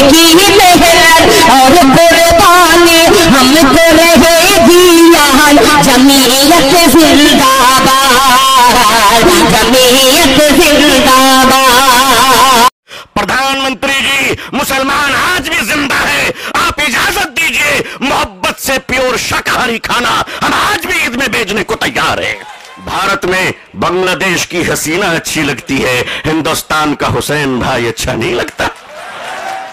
की मेहनत और कुर्बानी हमको रहेगी याद। जमीयत जिंदाबाद, जमीयत जिंदाबाद। प्रधानमंत्री जी, मुसलमान आज भी जिंदा है, आप इजाजत दीजिए मोहब्बत से प्योर शाकाहारी खाना हम आज भी ईद में भेजने को तैयार है। भारत में बांग्लादेश की हसीना अच्छी लगती है, हिंदुस्तान का हुसैन भाई अच्छा नहीं लगता।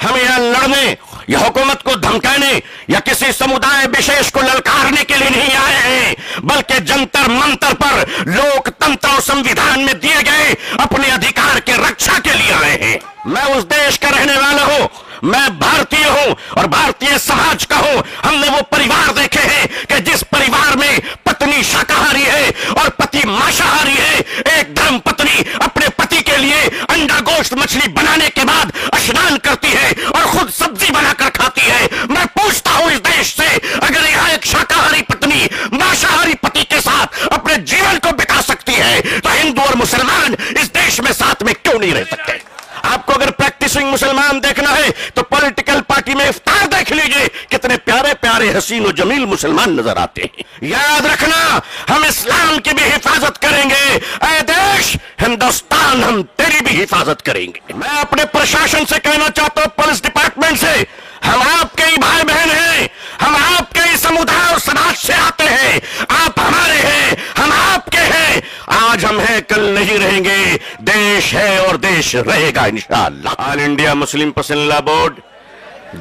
हम यहां लड़ने या हुकूमत को धमकाने या किसी समुदाय विशेष को ललकारने के लिए नहीं आए हैं, बल्कि जंतर मंतर पर लोकतंत्र और संविधान में दिए गए अपने अधिकार के रक्षा के लिए आए हैं। मैं उस देश का रहने वाला हूं, मैं भारतीय हूं और भारतीय समाज का हूं। हमने वो परिवार देखे हैं कि जिस परिवार में पत्नी शाकाहारी है और पति मांसाहारी है। एक धर्म पत्नी अपने पति के लिए अंडा गोश्त मछली बनाने के बाद स्नान करती है और खुद सब्जी बनाकर खाती है। मैं पूछता हूं इस देश से, अगर यहां एक शाकाहारी पत्नी मांसाहारी पति के साथ अपने जीवन को बिता सकती है तो हिंदू और मुसलमान इस देश में साथ में क्यों नहीं रह सकते? आपको अगर प्रैक्टिसिंग मुसलमान देखना है तो पॉलिटिकल पार्टी में इफ्तार देख लीजिए, कितने प्यारे प्यारे हसीन और जमील मुसलमान नजर आते हैं। याद रखना, हम इस्लाम की भी हिफाजत करेंगे। ऐ देश हिंदुस्तान, हम तेरी भी हिफाजत करेंगे। मैं अपने प्रशासन से कहना चाहता हूं, पुलिस डिपार्टमेंट से, हम आपके ही भाई बहन हैं, हम आपके ही समुदाय और समाज से आते हैं। आप हमारे हैं, हम आपके हैं। आज हम हैं, कल नहीं रहेंगे। देश है और देश रहेगा इंशाअल्लाह। All India Muslim personal law board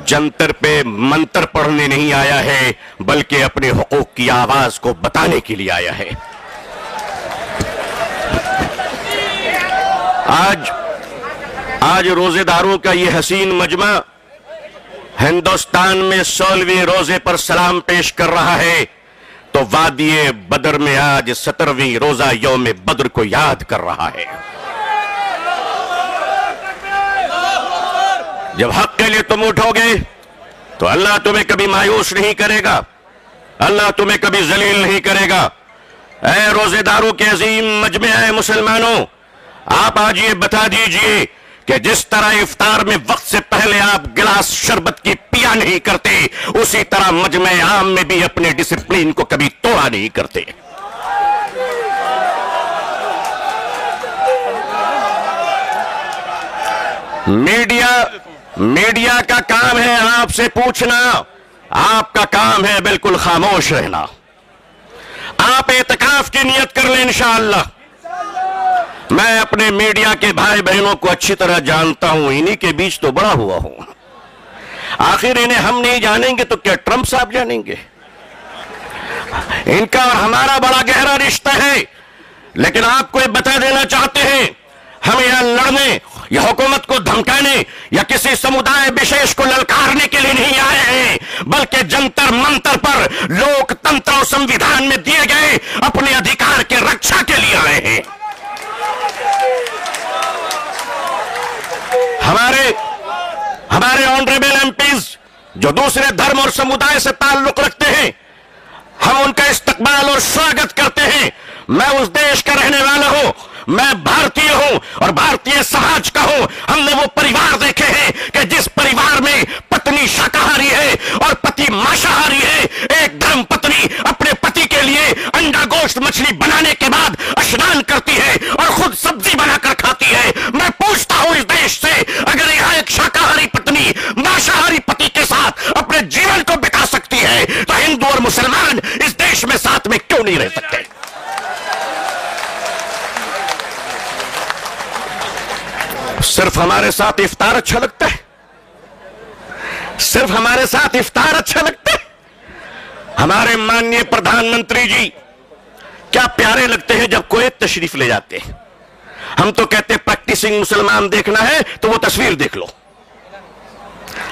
Jantar पे मंत्र पढ़ने नहीं आया है, बल्कि अपने हुकूक की आवाज को बताने के लिए आया है। आज रोजेदारों का ये हसीन मजमा हिंदुस्तान में 16वें रोजे पर सलाम पेश कर रहा है, तो वादिये बदर में आज 17वीं रोजा यौम बद्र को याद कर रहा है। जब हक के लिए तुम उठोगे तो अल्लाह तुम्हें कभी मायूस नहीं करेगा, अल्लाह तुम्हें कभी जलील नहीं करेगा। ऐ रोजेदारों के अजीम मजमे, आए मुसलमानों, आप आज ये बता दीजिए कि जिस तरह इफ्तार में वक्त से पहले आप गिलास शरबत की पिया नहीं करते, उसी तरह मजमे आम में भी अपने डिसिप्लिन को कभी तोड़ा नहीं करते। मीडिया का काम है आपसे पूछना, आपका काम है बिल्कुल खामोश रहना। आप एतकाफ की नियत कर लें इंशाअल्लाह। मैं अपने मीडिया के भाई बहनों को अच्छी तरह जानता हूं, इन्हीं के बीच तो बड़ा हुआ हूं। आखिर इन्हें हम नहीं जानेंगे तो क्या ट्रंप साहब जानेंगे? इनका और हमारा बड़ा गहरा रिश्ता है। लेकिन आपको ये बता देना चाहते हैं, हम यहां लड़ने या हुकूमत को धमकाने या किसी समुदाय विशेष को ललकारने के लिए नहीं आए हैं, बल्कि जंतर मंतर पर लोकतंत्र और संविधान में दिए गए अपने अधिकार के रक्षा के लिए आए हैं। हमारे ऑनरेबल एमपीज जो दूसरे धर्म और समुदाय से ताल्लुक रखते हैं, हम उनका इस्तकबाल और स्वागत करते हैं। मैं उस देश का रहने वाला हूं, मैं भारतीय हूं और भारतीय समाज का हूं। हमने वो परिवार देखे हैं कि जिस परिवार में पत्नी शाकाहारी है और पति मांसाहारी है। एक धर्म पत्नी अपने पति के लिए अंडा गोश्त मछली बनाने के बाद स्नान करती है और खुद सब्जी बनाकर खाती है। मैं पूछता हूं इस देश से, अगर यहां एक शाकाहारी पत्नी मांसाहारी पति के साथ अपने जीवन को बिता सकती है तो हिंदू और मुसलमान इस देश में साथ में क्यों नहीं रह सकते? सिर्फ हमारे साथ इफ्तार अच्छा लगता है, सिर्फ हमारे साथ इफ्तार अच्छा लगता है। हमारे माननीय प्रधानमंत्री जी क्या प्यारे लगते हैं जब कोई तशरीफ ले जाते हैं। हम तो कहते हैं प्रैक्टिसिंग मुसलमान देखना है तो वो तस्वीर देख लो।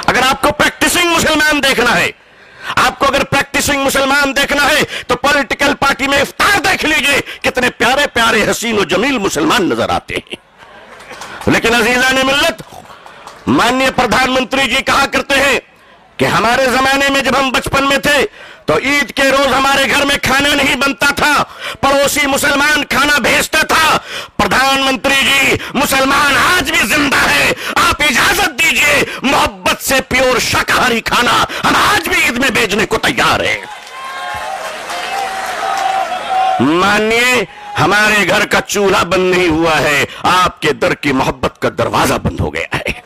अगर आपको प्रैक्टिसिंग मुसलमान देखना है, आपको अगर प्रैक्टिसिंग मुसलमान देखना है तो पॉलिटिकल पार्टी में इफ्तार देख लीजिए, कितने प्यारे प्यारे हसीन और जमील मुसलमान नजर आते हैं। लेकिन अजीजान मिल्लत, माननीय प्रधानमंत्री जी कहा करते हैं कि हमारे जमाने में जब हम बचपन में थे तो ईद के रोज हमारे घर में खाना नहीं बनता था, पड़ोसी मुसलमान खाना भेजता था। प्रधानमंत्री जी, मुसलमान आज भी जिंदा है, आप इजाजत दीजिए मोहब्बत से प्योर शाकाहारी खाना हम आज भी ईद में भेजने को तैयार हैं। मानिए हमारे घर का चूल्हा बंद नहीं हुआ है, आपके दर की मोहब्बत का दरवाजा बंद हो गया है।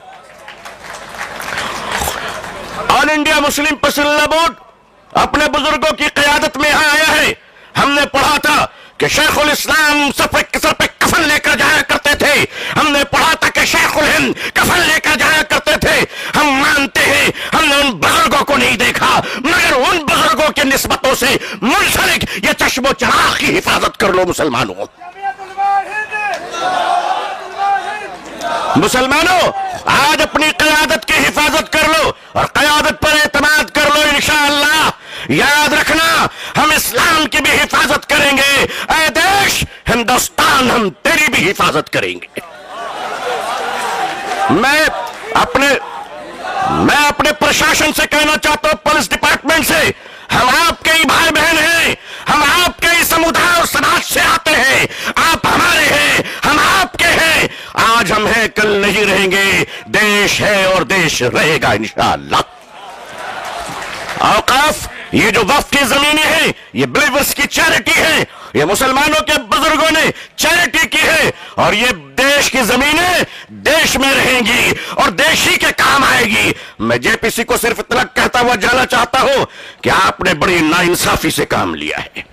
All India Muslim personal law board अपने बुजुर्गों की क़यादत में यहां आया है। हमने पढ़ा था कि शेखुल इस्लाम सर पे कफन लेकर जाया करते थे, हमने पढ़ा था कि शेखुल हिंद कफन लेकर जाया करते थे। हम मानते हैं हमने उन बुजुर्गों को नहीं देखा, मगर उन बुजुर्गों के निस्बतों से मुंसलिक ये चश्मो चराग की हिफाजत कर लो मुसलमानों। मुसलमानों, आज अपनी क़यादत की हिफाजत कर लो और क़यादत पर एतमाद कर लो। इंशाअल्लाह याद रखना, हम इस्लाम की भी हिफाजत करेंगे। ऐ देश हिंदुस्तान, हम तेरी भी हिफाजत करेंगे। मैं अपने प्रशासन से कहना चाहता हूं, पुलिस डिपार्टमेंट से, हम आपके ही भाई बहन हैं, हम आपके ही समुदाय और समाज से आते हैं। आप हमारे हैं, हम आपके हैं। आज हम हैं, कल नहीं रहेंगे। देश है और देश रहेगा इंशाअल्लाह। औकाफ, ये जो वक्फ की जमीनें हैं, ये बिलीवर्स की चैरिटी है, ये मुसलमानों के बुजुर्गों ने चैरिटी की है, और ये देश की जमीनें देश में रहेंगी और देश ही के काम आएगी। मैं जेपीसी को सिर्फ इतना कहता हुआ जाना चाहता हूं कि आपने बड़ी नाइंसाफी से काम लिया है,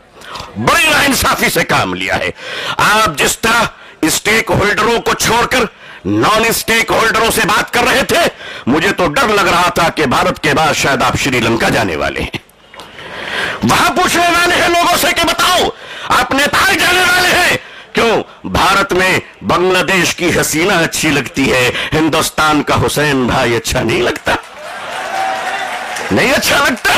बड़ी नाइंसाफी से काम लिया है। आप जिस तरह स्टेक होल्डरों को छोड़कर नॉन स्टेक होल्डरों से बात कर रहे थे, मुझे तो डर लग रहा था कि भारत के बाद शायद आप श्रीलंका जाने वाले हैं। वहां पूछने वाले हैं लोगों से कि बताओ आप नेपाल जाने वाले हैं क्यों? भारत में बांग्लादेश की हसीना अच्छी लगती है, हिंदुस्तान का हुसैन भाई अच्छा नहीं लगता, नहीं अच्छा लगता।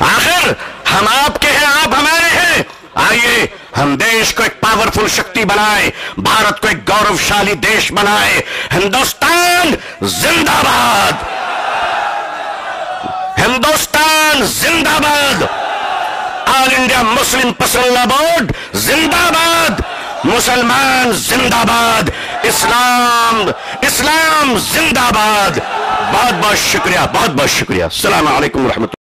आखिर हम आपके हैं, आप हमारे हैं। आइए हम देश को एक पावरफुल शक्ति बनाए, भारत को एक गौरवशाली देश बनाए। हिंदुस्तान जिंदाबाद, हिंदुस्तान जिंदाबाद, all India Muslim personal law board जिंदाबाद, मुसलमान जिंदाबाद, इस्लाम इस्लाम जिंदाबाद। बहुत बहुत शुक्रिया, बहुत बहुत शुक्रिया। अस्सलाम वालेकुम रहमतुल्लाह।